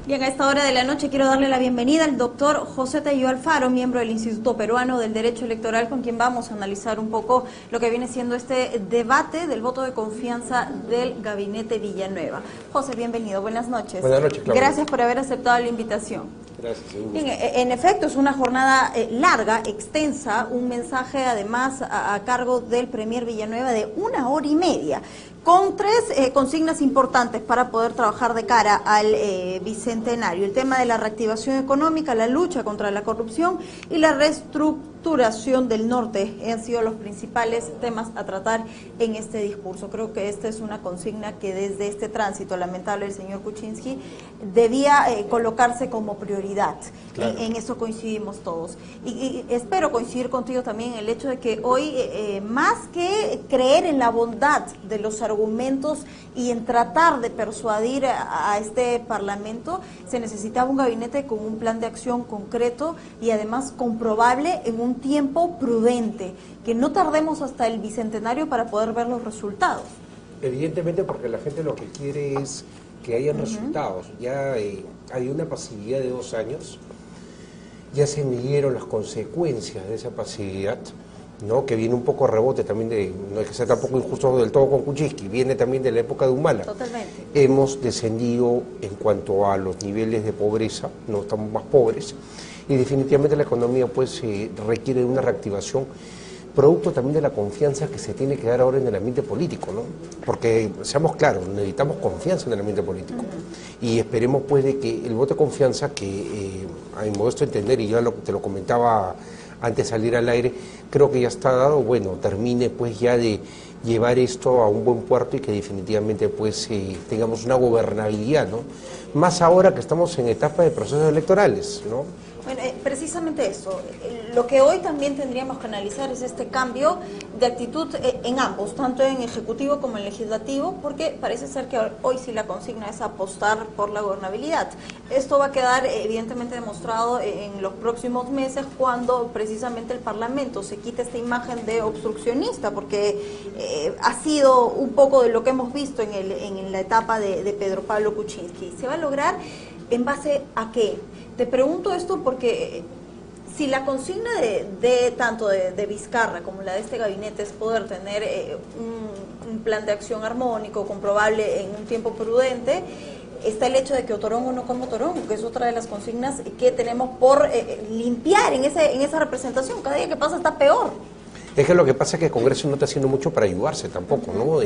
Bien, a esta hora de la noche quiero darle la bienvenida al doctor José Tello Alfaro, miembro del Instituto Peruano del Derecho Electoral, con quien vamos a analizar un poco lo que viene siendo este debate del voto de confianza del Gabinete Villanueva. José, bienvenido, buenas noches. Buenas noches, Claudia. Gracias por haber aceptado la invitación. Gracias, seguro. Bien, en efecto, es una jornada larga, extensa, un mensaje además a cargo del Premier Villanueva de 1 hora y media, con tres consignas importantes para poder trabajar de cara al bicentenario. El tema de la reactivación económica, la lucha contra la corrupción y la reestructuración del norte han sido los principales temas a tratar en este discurso. Creo que esta es una consigna que desde este tránsito lamentable del señor Kuczynski debía colocarse como prioridad. Claro. En eso coincidimos todos. Y espero coincidir contigo también en el hecho de que hoy, más que creer en la bondad de los argumentos y en tratar de persuadir a este Parlamento, se necesitaba un gabinete con un plan de acción concreto y además comprobable en un tiempo prudente, que no tardemos hasta el bicentenario para poder ver los resultados. Evidentemente, porque la gente lo que quiere es que hayan resultados. Ya hay una pasividad de 2 años, ya se midieron las consecuencias de esa pasividad, ¿no? Que viene un poco a rebote también no hay que ser tampoco injusto del todo con Kuczynski, viene también de la época de Humala. Totalmente. Hemos descendido en cuanto a los niveles de pobreza, no estamos más pobres, y definitivamente la economía pues requiere de una reactivación, producto también de la confianza que se tiene que dar ahora en el ambiente político, ¿no? Porque, seamos claros, necesitamos confianza en el ambiente político. Y esperemos pues de que el voto de confianza, que a mi modesto entender, y ya te lo comentaba antes de salir al aire, creo que ya está dado, bueno, termine pues ya de llevar esto a un buen puerto y que definitivamente pues tengamos una gobernabilidad, ¿no? Más ahora que estamos en etapa de procesos electorales, ¿no? Bueno, precisamente eso. Lo que hoy también tendríamos que analizar es este cambio de actitud en ambos, tanto en Ejecutivo como en Legislativo, porque parece ser que hoy sí la consigna es apostar por la gobernabilidad. Esto va a quedar evidentemente demostrado en los próximos meses, cuando precisamente el Parlamento se quite esta imagen de obstruccionista, porque ha sido un poco de lo que hemos visto en la etapa de Pedro Pablo Kuczynski. ¿Se va a lograr en base a qué? Te pregunto esto porque si la consigna tanto de Vizcarra como la de este gabinete es poder tener un plan de acción armónico, comprobable en un tiempo prudente, está el hecho de que o Torongo no como Torongo, que es otra de las consignas que tenemos por limpiar en esa representación. Cada día que pasa está peor. Es que lo que pasa es que el Congreso no está haciendo mucho para ayudarse tampoco, ¿no?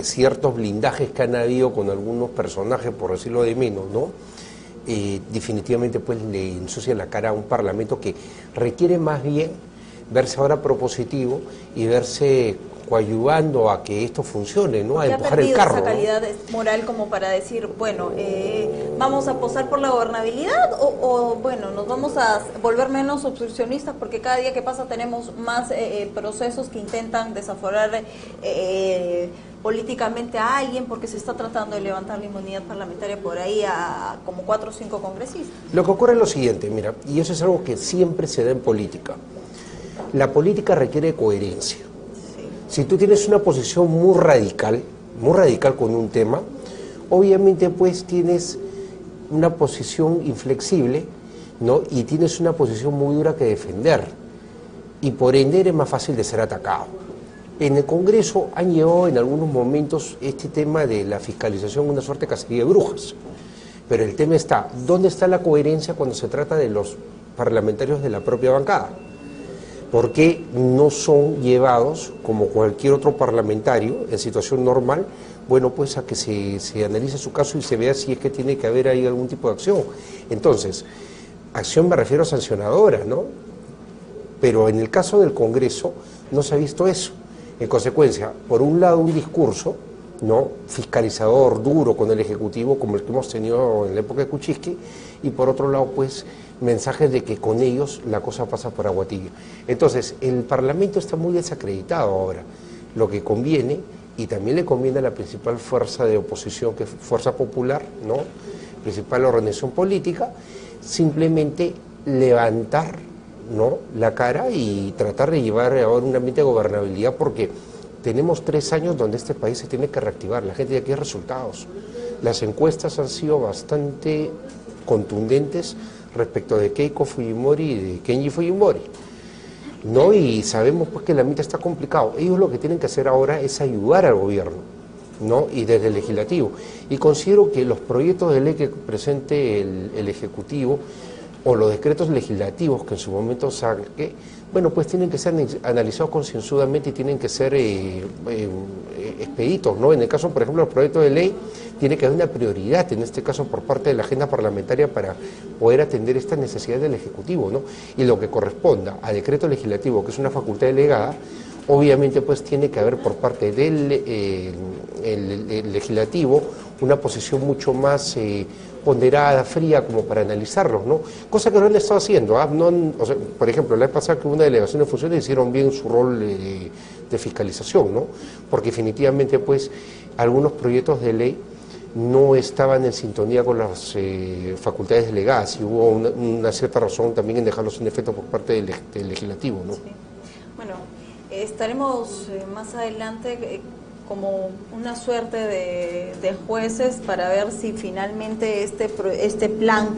Ciertos blindajes que han habido con algunos personajes, por decirlo de menos, ¿no? Definitivamente pues le ensucia la cara a un Parlamento que requiere más bien verse ahora propositivo y verse coadyuvando a que esto funcione, ¿no? A empujar el carro. ¿Ha perdido esa calidad moral como para decir, bueno, vamos a apostar por la gobernabilidad o bueno, nos vamos a volver menos obstruccionistas porque cada día que pasa tenemos más procesos que intentan desaforar políticamente a alguien porque se está tratando de levantar la inmunidad parlamentaria por ahí a como 4 o 5 congresistas? Lo que ocurre es lo siguiente, mira, y eso es algo que siempre se da en política. La política requiere coherencia. Si tú tienes una posición muy radical con un tema, obviamente pues tienes una posición inflexible, ¿no? Y tienes una posición muy dura que defender, y por ende eres más fácil de ser atacado. En el Congreso han llevado en algunos momentos este tema de la fiscalización una suerte de cacería de brujas, pero el tema está, ¿dónde está la coherencia cuando se trata de los parlamentarios de la propia bancada? ¿Por qué no son llevados, como cualquier otro parlamentario, en situación normal, bueno, pues a que se analice su caso y se vea si es que tiene que haber ahí algún tipo de acción? Entonces, acción me refiero a sancionadora, ¿no? Pero en el caso del Congreso no se ha visto eso. En consecuencia, por un lado un discurso, ¿no?, fiscalizador, duro con el Ejecutivo, como el que hemos tenido en la época de Kuczynski, y por otro lado, pues, mensajes de que con ellos la cosa pasa por agua tibia. Entonces, el Parlamento está muy desacreditado ahora. Lo que conviene, y también le conviene a la principal fuerza de oposición, que es Fuerza Popular, ¿no?, principal organización política, simplemente levantar, ¿no?, la cara y tratar de llevar ahora un ambiente de gobernabilidad, porque tenemos 3 años donde este país se tiene que reactivar, la gente ya quiere resultados. Las encuestas han sido bastante contundentes respecto de Keiko Fujimori y de Kenji Fujimori, ¿no? Y sabemos pues que el ambiente está complicado. Ellos lo que tienen que hacer ahora es ayudar al gobierno, ¿no? Y desde el legislativo. Y considero que los proyectos de ley que presente el Ejecutivo o los decretos legislativos que en su momento saque, bueno, pues tienen que ser analizados concienzudamente y tienen que ser expeditos, ¿no? En el caso, por ejemplo, los proyectos de ley, tiene que haber una prioridad, en este caso, por parte de la agenda parlamentaria para poder atender estas necesidades del Ejecutivo, ¿no? Y lo que corresponda a decreto legislativo, que es una facultad delegada, obviamente pues tiene que haber por parte del el legislativo una posición mucho más ponderada, fría, como para analizarlos, ¿no? Cosa que no han estado haciendo, ¿ah? O sea, por ejemplo, la vez pasada que una delegación de funciones hicieron bien su rol de fiscalización, ¿no? Porque definitivamente pues algunos proyectos de ley no estaban en sintonía con las facultades delegadas y hubo una cierta razón también en dejarlos sin efecto por parte del legislativo, ¿no? Sí. Bueno, estaremos más adelante como una suerte de jueces para ver si finalmente este plan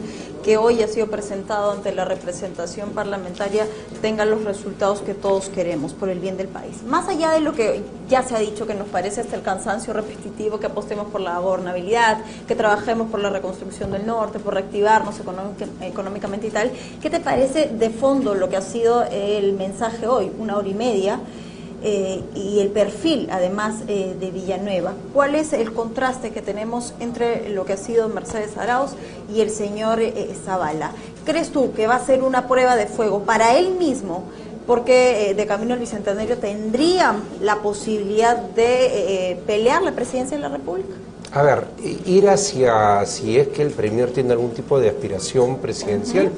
que hoy ha sido presentado ante la representación parlamentaria tenga los resultados que todos queremos por el bien del país. Más allá de lo que ya se ha dicho, que nos parece hasta el cansancio repetitivo, que apostemos por la gobernabilidad, que trabajemos por la reconstrucción del norte, por reactivarnos económicamente y tal, ¿qué te parece de fondo lo que ha sido el mensaje hoy, 1 hora y media? Y el perfil, además, de Villanueva. ¿Cuál es el contraste que tenemos entre lo que ha sido Mercedes Arauz y el señor Zavala? ¿Crees tú que va a ser una prueba de fuego para él mismo? Porque de camino al Bicentenario tendrían la posibilidad de pelear la presidencia de la República. A ver, ir hacia, si es que el Premier tiene algún tipo de aspiración presidencial,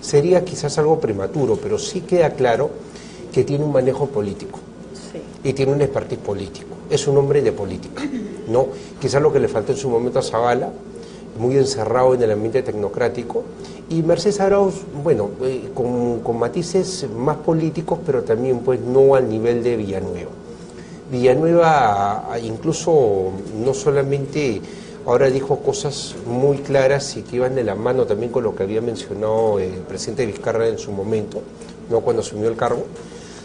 sería quizás algo prematuro, pero sí queda claro que tiene un manejo político. Y tiene un expertise político, es un hombre de política, ¿no? Quizás lo que le faltó en su momento a Zavala, muy encerrado en el ambiente tecnocrático, y Mercedes Arauz, bueno, con matices más políticos, pero también pues no al nivel de Villanueva. Villanueva incluso no solamente ahora dijo cosas muy claras y que iban de la mano también con lo que había mencionado el presidente Vizcarra en su momento, ¿no? Cuando asumió el cargo,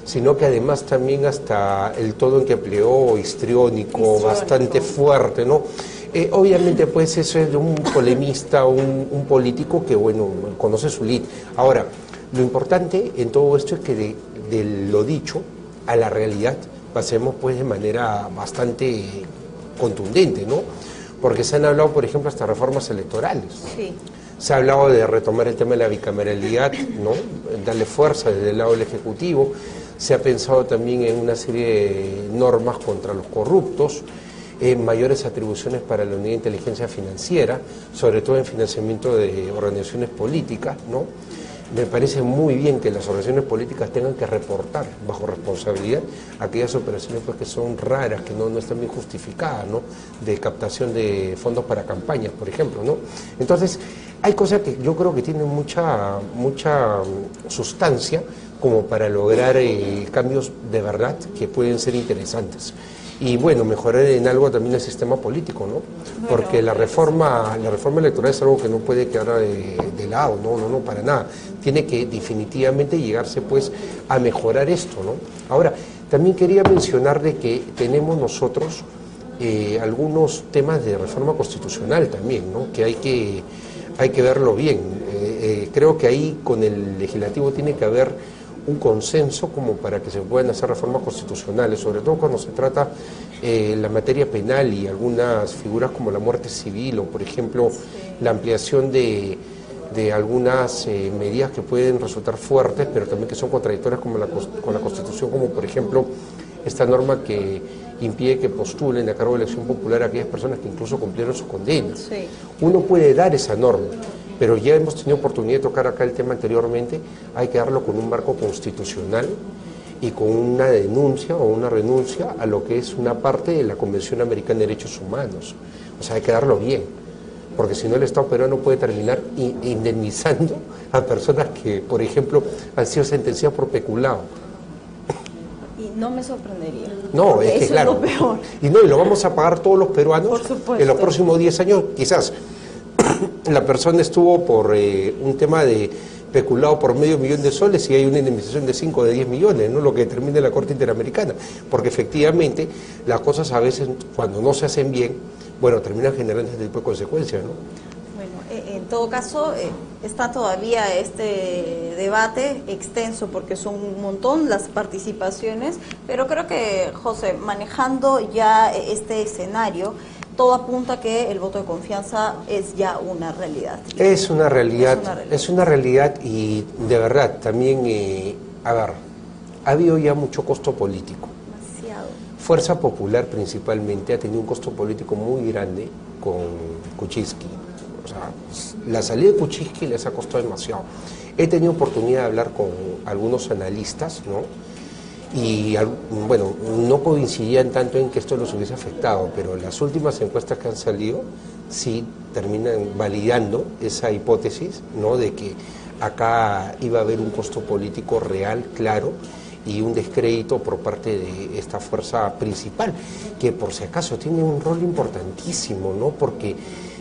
sino que además también hasta el tono en que empleó histriónico, bastante fuerte, ¿no? Obviamente pues eso es de un polemista, un político que, bueno, conoce su lead. Ahora, lo importante en todo esto es que de lo dicho a la realidad pasemos pues de manera bastante contundente, ¿no? Porque se han hablado, por ejemplo, hasta reformas electorales. Sí. Se ha hablado de retomar el tema de la bicameralidad, ¿no? Darle fuerza desde el lado del Ejecutivo. Se ha pensado también en una serie de normas contra los corruptos, mayores atribuciones para la Unidad de Inteligencia Financiera, sobre todo en financiamiento de organizaciones políticas, ¿no? Me parece muy bien que las organizaciones políticas tengan que reportar bajo responsabilidad aquellas operaciones pues, que son raras, que no están bien justificadas, ¿no? De captación de fondos para campañas, por ejemplo, ¿no? Entonces, hay cosas que yo creo que tienen mucha sustancia como para lograr cambios de verdad que pueden ser interesantes. Y bueno, mejorar en algo también el sistema político, ¿no? Porque la reforma electoral es algo que no puede quedar de lado, no, para nada. Tiene que definitivamente llegarse pues a mejorar esto, ¿no? Ahora, también quería mencionar de que tenemos nosotros algunos temas de reforma constitucional también, ¿no? Que hay que verlo bien. Creo que ahí con el legislativo tiene que haber un consenso como para que se puedan hacer reformas constitucionales, sobre todo cuando se trata la materia penal y algunas figuras como la muerte civil o, por ejemplo, la ampliación de algunas medidas que pueden resultar fuertes, pero también que son contradictorias con la Constitución, como por ejemplo esta norma que impide que postulen a cargo de elección popular a aquellas personas que incluso cumplieron su condena. Sí. Uno puede dar esa norma, pero ya hemos tenido oportunidad de tocar acá el tema anteriormente, hay que darlo con un marco constitucional y con una denuncia o una renuncia a lo que es una parte de la Convención Americana de Derechos Humanos. O sea, hay que darlo bien, porque si no el Estado peruano puede terminar indemnizando a personas que, por ejemplo, han sido sentenciadas por peculado. Y No me sorprendería. No, es que eso claro. Es lo peor. Y no, y lo vamos a pagar todos los peruanos Por supuesto. en los próximos 10 años. Quizás la persona estuvo por un tema de peculado por $500,000 y hay una indemnización de 5 o de 10 millones, ¿no? Lo que determina la Corte Interamericana. Porque efectivamente las cosas a veces, cuando no se hacen bien, bueno, terminan generando este tipo de consecuencias, ¿no? Bueno, en todo caso, está todavía este debate extenso porque son un montón las participaciones, pero creo que, José, manejando ya este escenario, todo apunta a que el voto de confianza es ya una realidad. Es una realidad, es una realidad y de verdad también, a ver, ha habido ya mucho costo político. Demasiado. Fuerza Popular principalmente ha tenido un costo político muy grande con Kuczynski. O sea, la salida de Kuczynski les ha costado demasiado. He tenido oportunidad de hablar con algunos analistas, ¿no? Y bueno, no coincidían tanto en que esto los hubiese afectado, pero las últimas encuestas que han salido sí terminan validando esa hipótesis, ¿no? De que acá iba a haber un costo político real, claro, y un descrédito por parte de esta fuerza principal, que por si acaso tiene un rol importantísimo, ¿no? Porque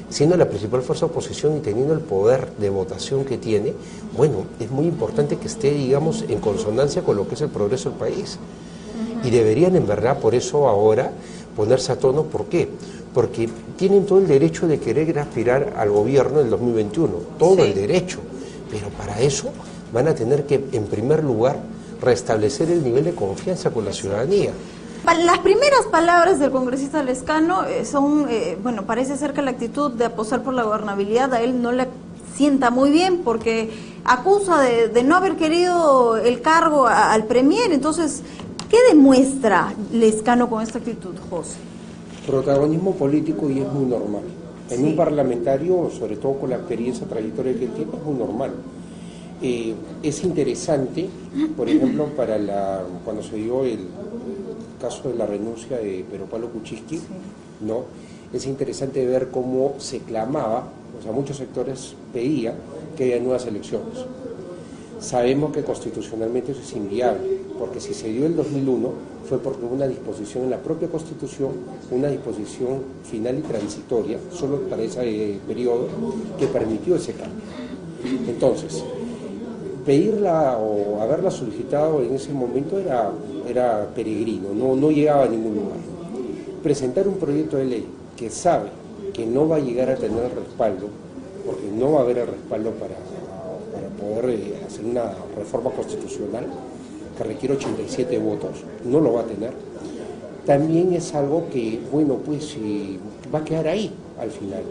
siendo la principal fuerza de oposición y teniendo el poder de votación que tiene, bueno, es muy importante que esté, digamos, en consonancia con lo que es el progreso del país. Y deberían, en verdad, por eso ahora ponerse a tono. ¿Por qué? Porque tienen todo el derecho de querer aspirar al gobierno del 2021, todo el derecho, pero para eso van a tener que, en primer lugar, restablecer el nivel de confianza con la ciudadanía. Las primeras palabras del congresista Lescano son, bueno, parece ser que la actitud de apostar por la gobernabilidad a él no le sienta muy bien porque acusa de no haber querido el cargo al premier. Entonces, ¿qué demuestra Lescano con esta actitud, José? Protagonismo político, y es muy normal. En un parlamentario, sobre todo con la experiencia, trayectoria que él tiene, es muy normal. Es interesante, por ejemplo, cuando se dio el caso de la renuncia de Pedro Pablo Kuczynski, ¿no? Es interesante ver cómo se clamaba, o sea, muchos sectores pedían que haya nuevas elecciones. Sabemos que constitucionalmente eso es inviable, porque si se dio el 2001 fue porque hubo una disposición en la propia Constitución, una disposición final y transitoria, solo para ese periodo, que permitió ese cambio. Entonces, pedirla o haberla solicitado en ese momento era peregrino, no llegaba a ningún lugar. Presentar un proyecto de ley que sabe que no va a llegar a tener respaldo, porque no va a haber el respaldo para poder hacer una reforma constitucional que requiere 87 votos, no lo va a tener, también es algo que, bueno, pues va a quedar ahí al final.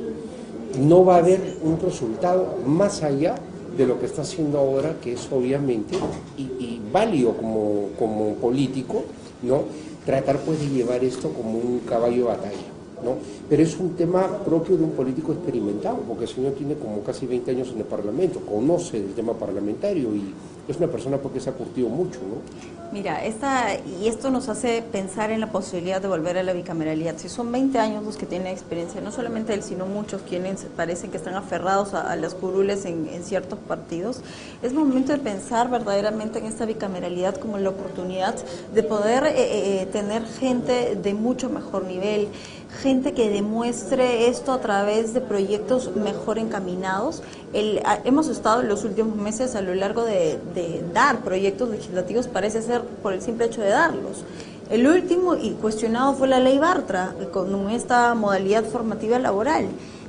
No va a haber un resultado más allá de lo que está haciendo ahora, que es obviamente, y válido como político, ¿no? Tratar pues de llevar esto como un caballo de batalla, ¿no? Pero es un tema propio de un político experimentado, porque el señor tiene como casi 20 años en el Parlamento, conoce el tema parlamentario y es una persona porque se ha curtido mucho, ¿no? Mira, esto nos hace pensar en la posibilidad de volver a la bicameralidad. Si son 20 años los que tienen experiencia, no solamente él, sino muchos quienes parecen que están aferrados a las curules en ciertos partidos, es momento de pensar verdaderamente en esta bicameralidad como la oportunidad de poder tener gente de mucho mejor nivel, gente que demuestre esto a través de proyectos mejor encaminados. Hemos estado en los últimos meses a lo largo de dar proyectos legislativos, parece ser por el simple hecho de darlos. El último y cuestionado fue la ley Bartra, con esta modalidad formativa laboral.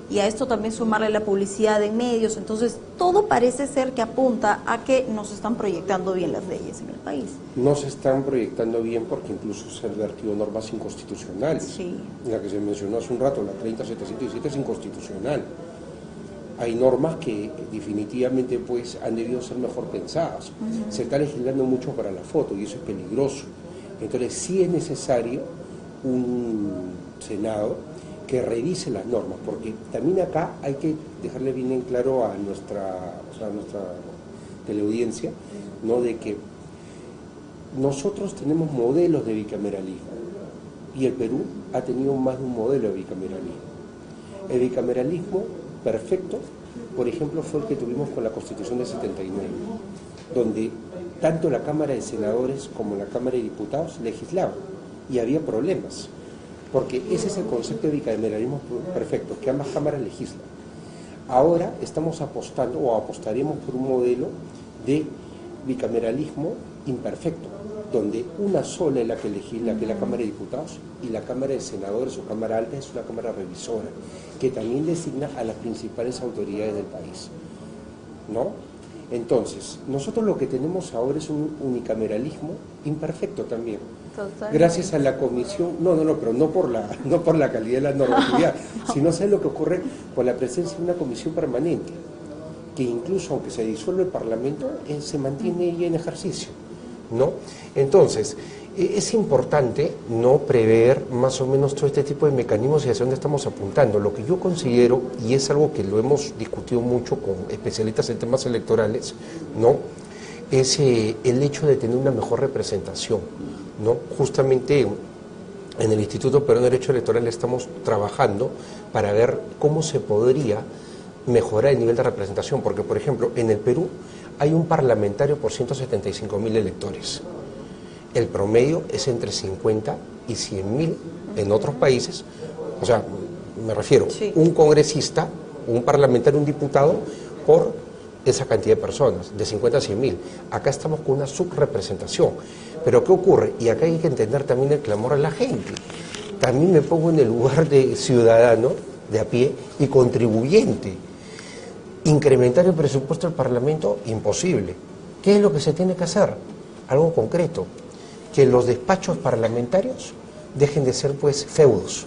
Y a esto también sumarle la publicidad en medios. Entonces, todo parece ser que apunta a que no se están proyectando bien las leyes en el país. No se están proyectando bien porque incluso se han vertido normas inconstitucionales. Sí. La que se mencionó hace un rato, la 30717, es inconstitucional. Hay normas que definitivamente pues han debido ser mejor pensadas. Se está legislando mucho para la foto y eso es peligroso. Entonces, sí es necesario un Senado que revise las normas, porque también acá hay que dejarle bien en claro a nuestra teleaudiencia, ¿no? De que nosotros tenemos modelos de bicameralismo y el Perú ha tenido más de un modelo de bicameralismo. El bicameralismo perfecto por ejemplo, fue el que tuvimos con la Constitución de 79, donde tanto la Cámara de Senadores como la Cámara de Diputados legislaban y había problemas, porque ese es el concepto de bicameralismo perfecto, que ambas cámaras legislan. Ahora estamos apostando o apostaremos por un modelo de bicameralismo imperfecto, donde una sola es la que legisla, que es la Cámara de Diputados, y la Cámara de Senadores o Cámara Alta es una Cámara revisora, que también designa a las principales autoridades del país, ¿no? Entonces, nosotros lo que tenemos ahora es un unicameralismo imperfecto también. Totalmente. Gracias a la comisión, pero no por la calidad de la normatividad, sino ¿sabes lo que ocurre? Por la presencia de una comisión permanente, que incluso aunque se disuelve el Parlamento, se mantiene ella en ejercicio, ¿no? Entonces, es importante no prever más o menos todo este tipo de mecanismos y hacia dónde estamos apuntando. Lo que yo considero, y es algo que lo hemos discutido mucho con especialistas en temas electorales, ¿no?, es el hecho de tener una mejor representación, ¿no? Justamente en el Instituto Peruano de Derecho Electoral estamos trabajando para ver cómo se podría mejorar el nivel de representación, porque, por ejemplo, en el Perú hay un parlamentario por 175.000 electores. El promedio es entre 50 y 100.000 en otros países. O sea, me refiero, sí, un congresista, un parlamentario, un diputado, por esa cantidad de personas, de 50 a 100.000. Acá estamos con una subrepresentación. Pero ¿qué ocurre? Y acá hay que entender también el clamor de la gente. También me pongo en el lugar de ciudadano, de a pie, y contribuyente. Incrementar el presupuesto del Parlamento, imposible. ¿Qué es lo que se tiene que hacer? Algo concreto. Que los despachos parlamentarios dejen de ser, pues, feudos,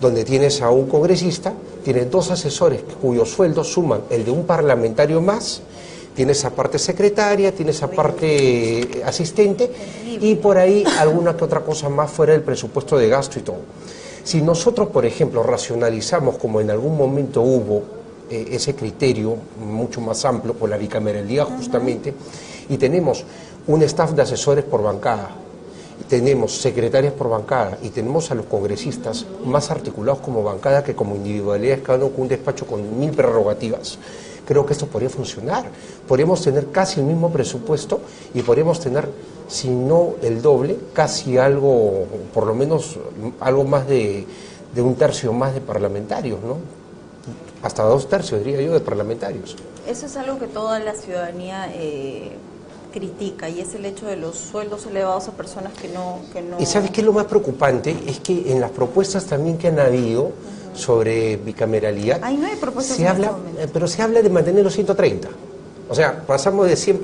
donde tienes a un congresista, tienes dos asesores cuyos sueldos suman el de un parlamentario más, tienes aparte secretaria, tienes aparte asistente, y por ahí alguna que otra cosa más fuera del presupuesto de gasto y todo. Si nosotros, por ejemplo, racionalizamos, como en algún momento hubo ese criterio mucho más amplio por la bicameralidad justamente, y tenemos un staff de asesores por bancada, tenemos secretarias por bancada y tenemos a los congresistas más articulados como bancada que como individualidades, cada uno con un despacho con 1000 prerrogativas, creo que esto podría funcionar. Podríamos tener casi el mismo presupuesto y podríamos tener, si no el doble, casi algo, por lo menos algo más de un tercio más de parlamentarios, ¿no? Hasta 2/3, diría yo, de parlamentarios. Eso es algo que toda la ciudadanía critica, y es el hecho de los sueldos elevados a personas que no... Y ¿sabes qué es lo más preocupante? Es que en las propuestas también que han habido sobre bicameralidad, ahí no hay propuestas pero se habla de mantener los 130. O sea, pasamos de 100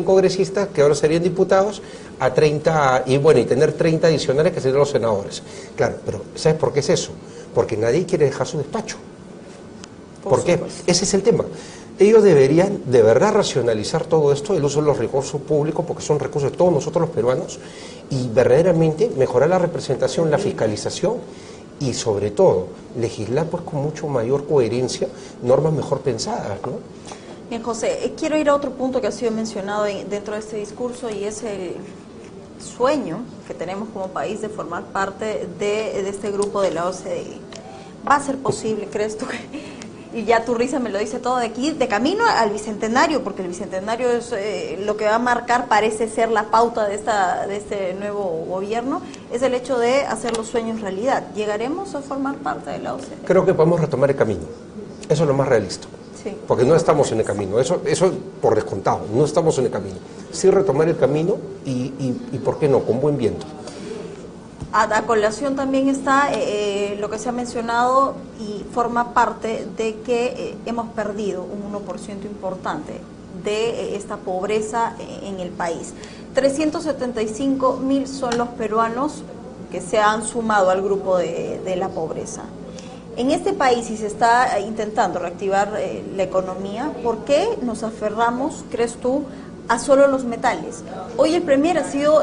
congresistas, que ahora serían diputados, a 30, y bueno, y tener 30 adicionales que serían los senadores. Claro, pero ¿sabes por qué es eso? Porque nadie quiere dejar su despacho. ¿Por qué? Ese es el tema. Ellos deberían de verdad racionalizar todo esto, el uso de los recursos públicos, porque son recursos de todos nosotros los peruanos, y verdaderamente mejorar la representación, la fiscalización y sobre todo legislar pues con mucho mayor coherencia, normas mejor pensadas, ¿no? Bien, José, quiero ir a otro punto que ha sido mencionado dentro de este discurso, y es el sueño que tenemos como país de formar parte de este grupo de la OCDE. ¿Va a ser posible, crees tú que...? Y ya tu risa me lo dice todo, de aquí, de camino al Bicentenario, porque el Bicentenario es lo que va a marcar, parece ser la pauta de este nuevo gobierno, es el hecho de hacer los sueños realidad. ¿Llegaremos a formar parte de la OCDE? Creo que podemos retomar el camino. Eso es lo más realista. Sí. Porque no estamos en el camino, eso por descontado, no estamos en el camino. Sí retomar el camino y ¿por qué no? Con buen viento. A colación también está lo que se ha mencionado y forma parte de que hemos perdido un 1% importante de esta pobreza en el país. 375.000 son los peruanos que se han sumado al grupo de la pobreza. En este país, si se está intentando reactivar la economía, ¿por qué nos aferramos, crees tú, a solo los metales? Hoy el Premier ha sido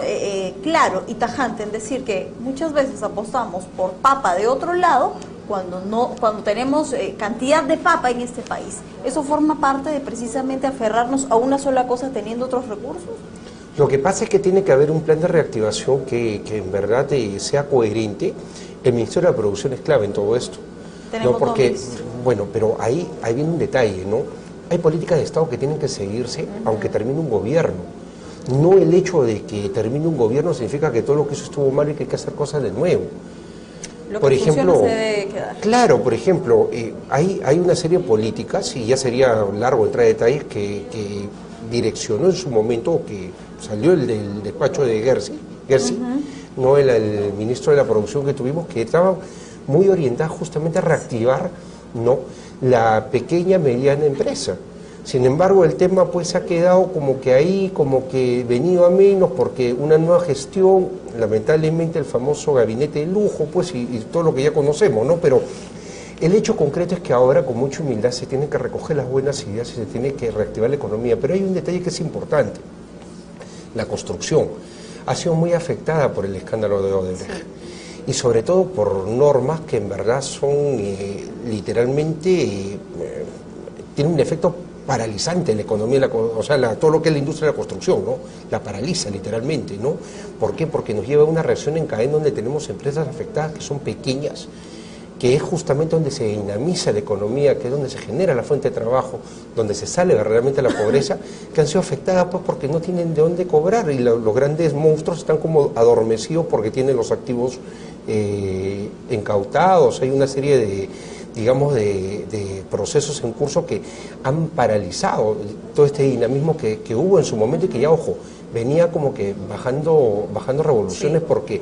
claro y tajante en decir que muchas veces apostamos por papa de otro lado cuando tenemos cantidad de papa en este país. ¿Eso forma parte de precisamente aferrarnos a una sola cosa teniendo otros recursos? Lo que pasa es que tiene que haber un plan de reactivación que en verdad sea coherente. El Ministerio de la Producción es clave en todo esto, tenemos porque, bueno, pero ahí viene un detalle, ¿no? Hay políticas de Estado que tienen que seguirse aunque termine un gobierno. No el hecho de que termine un gobierno significa que todo lo que hizo estuvo mal y que hay que hacer cosas de nuevo. Lo por que ejemplo, se debe quedar. Claro, por ejemplo, hay una serie de políticas, y ya sería largo entrar en detalles, que direccionó en su momento, que salió el del despacho de Gersi, no el ministro de la producción que tuvimos, que estaban muy orientadas justamente a reactivar, ¿no?, la pequeña mediana empresa. Sin embargo, el tema pues ha quedado como que ahí, como que venido a menos, porque una nueva gestión, lamentablemente el famoso gabinete de lujo, pues, y todo lo que ya conocemos, ¿no? Pero el hecho concreto es que ahora, con mucha humildad, se tienen que recoger las buenas ideas y se tiene que reactivar la economía. Pero hay un detalle que es importante: la construcción ha sido muy afectada por el escándalo de Odebrecht. Sí. Y sobre todo por normas que en verdad son literalmente, tienen un efecto paralizante en la economía, o sea, todo lo que es la industria de la construcción, ¿no? La paraliza literalmente, ¿no? ¿Por qué? Porque nos lleva a una reacción en cadena donde tenemos empresas afectadas que son pequeñas, que es justamente donde se dinamiza la economía, que es donde se genera la fuente de trabajo, donde se sale verdaderamente la pobreza, que han sido afectadas pues porque no tienen de dónde cobrar, y los grandes monstruos están como adormecidos porque tienen los activos incautados. Hay una serie de, digamos, de procesos en curso que han paralizado todo este dinamismo que hubo en su momento y que ya, ojo, venía como que bajando revoluciones, sí, porque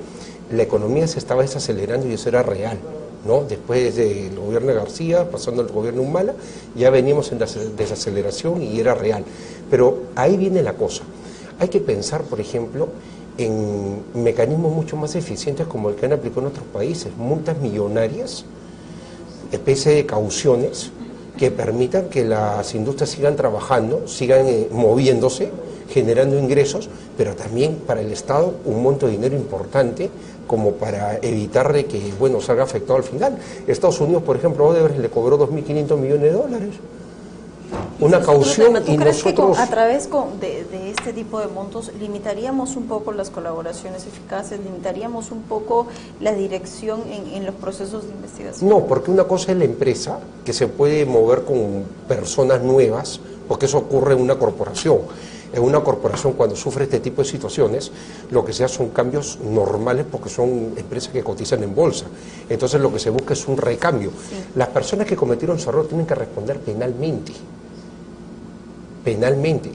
la economía se estaba desacelerando y eso era real, ¿no? Después del gobierno de García, pasando al gobierno Humala, ya veníamos en desaceleración y era real. Pero ahí viene la cosa. Hay que pensar, por ejemplo, en mecanismos mucho más eficientes como el que han aplicado en otros países, multas millonarias, especie de cauciones que permitan que las industrias sigan trabajando, sigan moviéndose, generando ingresos, pero también para el Estado un monto de dinero importante como para evitar de que, bueno, salga afectado al final. Estados Unidos, por ejemplo, Odebrecht le cobró $2.500 millones. Una caución, ¿Tú y crees nosotros... que a través de este tipo de montos limitaríamos un poco las colaboraciones eficaces, limitaríamos un poco la dirección en los procesos de investigación? No, porque una cosa es la empresa, que se puede mover con personas nuevas, porque eso ocurre en una corporación. En una corporación, cuando sufre este tipo de situaciones, lo que se hace son cambios normales porque son empresas que cotizan en bolsa. Entonces lo que se busca es un recambio. Sí. Las personas que cometieron su error tienen que responder penalmente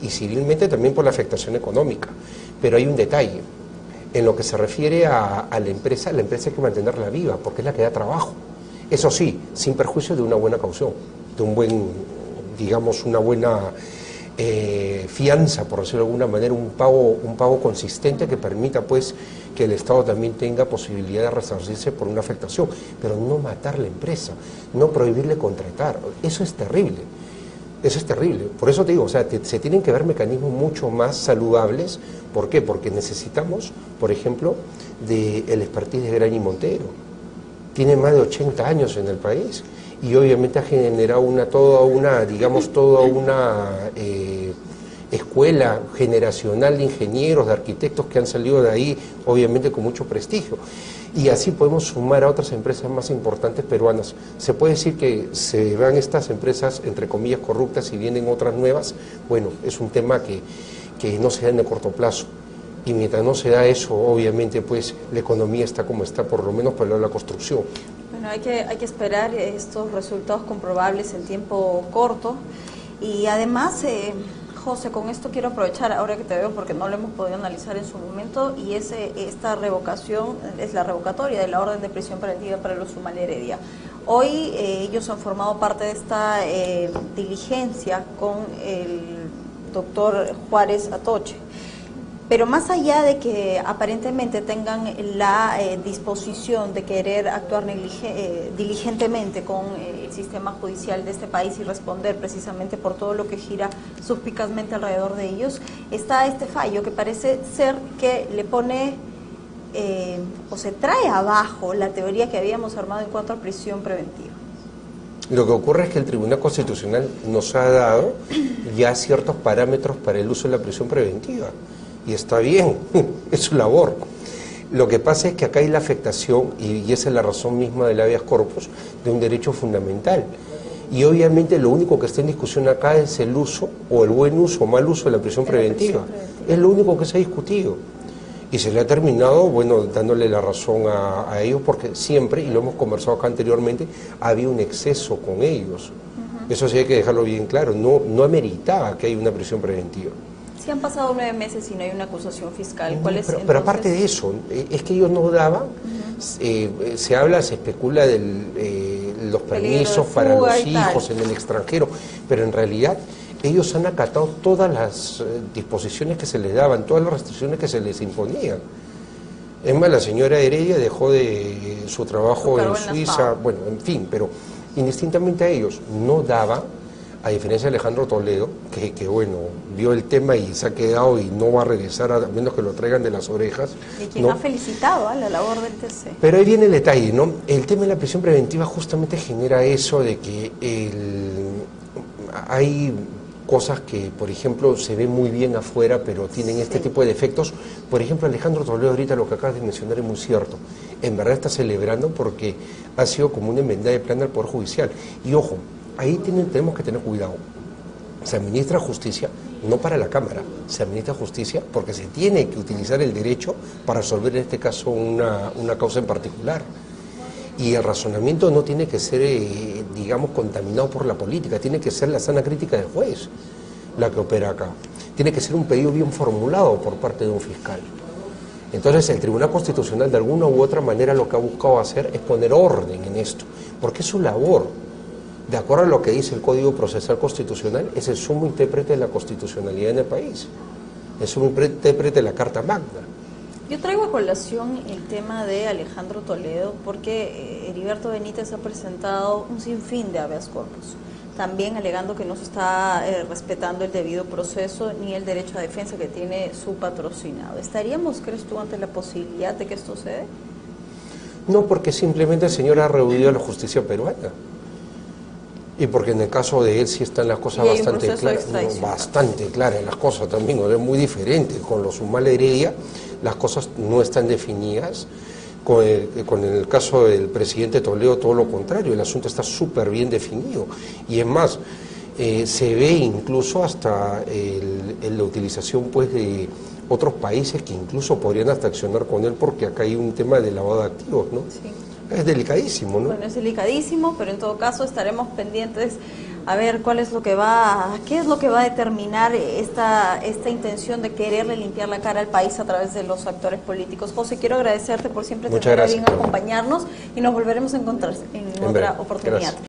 y civilmente también por la afectación económica. Pero hay un detalle: en lo que se refiere a la empresa hay que mantenerla viva porque es la que da trabajo. Eso sí, sin perjuicio de una buena caución, de un buen, digamos, una buena fianza, por decirlo de alguna manera, un pago consistente que permita pues que el Estado también tenga posibilidad de resarcirse por una afectación, pero no matar la empresa, no prohibirle contratar. Eso es terrible. Eso es terrible. Por eso te digo, o sea, se tienen que ver mecanismos mucho más saludables. ¿Por qué? Porque necesitamos, por ejemplo, del expertise de Graña y Montero. Tiene más de 80 años en el país y obviamente ha generado toda una escuela generacional de ingenieros, de arquitectos que han salido de ahí, obviamente con mucho prestigio. Y así podemos sumar a otras empresas más importantes peruanas. Se puede decir que se van estas empresas, entre comillas, corruptas y vienen otras nuevas. Bueno, es un tema que no se da en el corto plazo. Y mientras no se da eso, obviamente, pues la economía está como está, por lo menos para la construcción. Bueno, hay que esperar estos resultados comprobables en tiempo corto. Y además, José, con esto quiero aprovechar ahora que te veo porque no lo hemos podido analizar en su momento, y es esta revocación, es la revocatoria de la orden de prisión preventiva para los Humala Heredia. Hoy ellos han formado parte de esta diligencia con el doctor Juárez Atoche. Pero más allá de que aparentemente tengan la disposición de querer actuar diligentemente con el sistema judicial de este país y responder precisamente por todo lo que gira suspicazmente alrededor de ellos, está este fallo que parece ser que le pone o se trae abajo la teoría que habíamos armado en cuanto a prisión preventiva. Lo que ocurre es que el Tribunal Constitucional nos ha dado ya ciertos parámetros para el uso de la prisión preventiva. Y está bien, es su labor. Lo que pasa es que acá hay la afectación, y esa es la razón misma del habeas corpus, de un derecho fundamental. Y obviamente lo único que está en discusión acá es el uso, o el buen uso o mal uso de la prisión preventiva. Es lo único que se ha discutido. Y se le ha terminado, bueno, dándole la razón a ellos, porque siempre, y lo hemos conversado acá anteriormente, había un exceso con ellos. Eso sí hay que dejarlo bien claro, no ameritaba que haya una prisión preventiva. Si han pasado 9 meses y no hay una acusación fiscal, ¿cuál es pero aparte de eso, es que ellos no daban, se habla, se especula de los permisos para los hijos en el extranjero, pero en realidad ellos han acatado todas las disposiciones que se les daban, todas las restricciones que se les imponían. Es más, la señora Heredia dejó de su trabajo en Suiza, bueno, en fin, pero indistintamente a ellos no daba, a diferencia de Alejandro Toledo, que bueno, vio el tema y se ha quedado y no va a regresar a menos que lo traigan de las orejas. Y quien ha felicitado a la labor del TC. Pero ahí viene el detalle, ¿no? El tema de la prisión preventiva justamente genera eso de que hay cosas que, por ejemplo, se ven muy bien afuera, pero tienen este tipo de defectos. Por ejemplo, Alejandro Toledo, ahorita lo que acabas de mencionar es muy cierto. En verdad está celebrando porque ha sido como una enmendada de plan del Poder Judicial. Y ojo, ahí tenemos que tener cuidado. Se administra justicia no para la Cámara, se administra justicia porque se tiene que utilizar el derecho para resolver en este caso una causa en particular. Y el razonamiento no tiene que ser, digamos, contaminado por la política, tiene que ser la sana crítica del juez la que opera acá. Tiene que ser un pedido bien formulado por parte de un fiscal. Entonces el Tribunal Constitucional de alguna u otra manera lo que ha buscado hacer es poner orden en esto, porque es su labor. De acuerdo a lo que dice el Código Procesal Constitucional, es el sumo intérprete de la constitucionalidad en el país, el sumo intérprete de la Carta Magna. Yo traigo a colación el tema de Alejandro Toledo porque Heriberto Benítez ha presentado un sinfín de habeas corpus, también alegando que no se está respetando el debido proceso ni el derecho a defensa que tiene su patrocinado. ¿Estaríamos, crees tú, ante la posibilidad de que esto se dé? No, porque simplemente el señor ha rehuido a la justicia peruana. Y porque en el caso de él sí están las cosas bastante claras, las cosas también, ¿no? Es muy diferente. Con los Humala Heredia las cosas no están definidas. Con el caso del presidente Toledo todo lo contrario, el asunto está súper bien definido. Y es más, se ve incluso hasta la utilización pues de otros países que incluso podrían hasta accionar con él porque acá hay un tema de lavado de activos, ¿no? Sí. Es delicadísimo, ¿no? Bueno, es delicadísimo, pero en todo caso estaremos pendientes a ver qué es lo que va a determinar esta intención de quererle limpiar la cara al país a través de los actores políticos. José, quiero agradecerte por siempre tener a bien acompañarnos y nos volveremos a encontrar en otra oportunidad. Gracias.